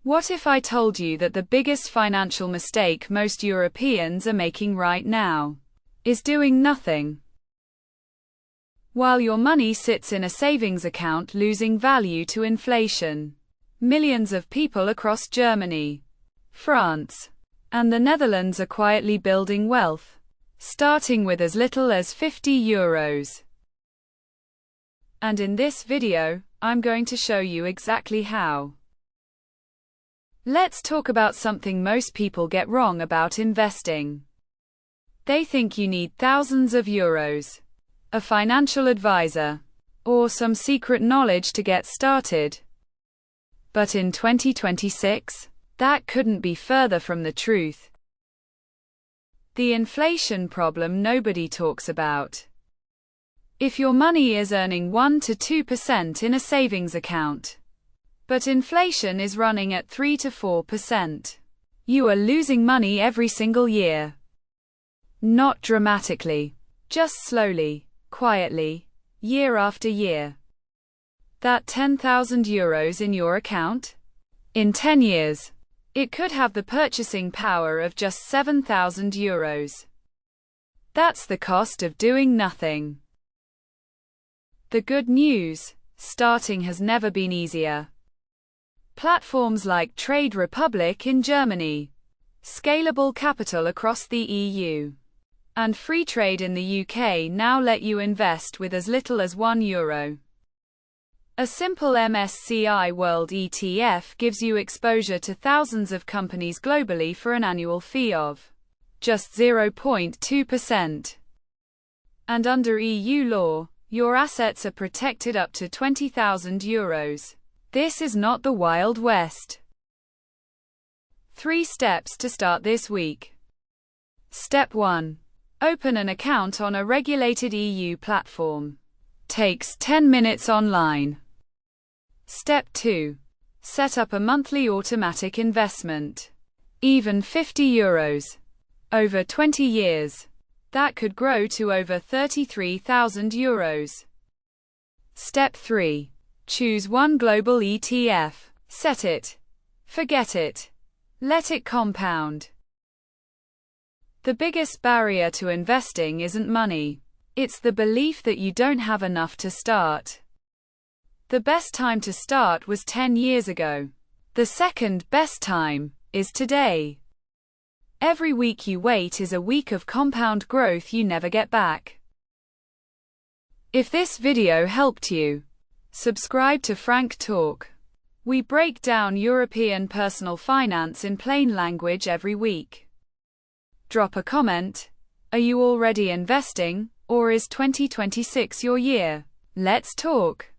What if I told you that the biggest financial mistake most Europeans are making right now is doing nothing? While your money sits in a savings account losing value to inflation, millions of people across Germany, France, and the Netherlands are quietly building wealth, starting with as little as €50. And in this video, I'm going to show you exactly how. Let's talk about something most people get wrong about investing. They think you need thousands of euros, a financial advisor, or some secret knowledge to get started. But in 2026, that couldn't be further from the truth. The inflation problem nobody talks about. If your money is earning 1 to 2% in a savings account, but inflation is running at 3 to 4%, you are losing money every single year. Not dramatically, just slowly, quietly, year after year. That €10,000 in your account? In 10 years, it could have the purchasing power of just €7,000. That's the cost of doing nothing. The good news, starting has never been easier. Platforms like Trade Republic in Germany, Scalable Capital across the EU, and Free Trade in the UK now let you invest with as little as €1. A simple MSCI World ETF gives you exposure to thousands of companies globally for an annual fee of just 0.2%. And under EU law, your assets are protected up to €20,000. This is not the Wild West. 3 steps to start this week. Step 1. Open an account on a regulated EU platform. Takes 10 minutes online. Step 2. Set up a monthly automatic investment. Even €50. Over 20 years. That could grow to over €33,000. Step 3. Choose one global ETF. Set it. Forget it. Let it compound. The biggest barrier to investing isn't money. It's the belief that you don't have enough to start. The best time to start was 10 years ago. The second best time is today. Every week you wait is a week of compound growth you never get back. If this video helped you, subscribe to Franc Talk. We break down European personal finance in plain language every week. Drop a comment. Are you already investing, or is 2026 your year? Let's talk.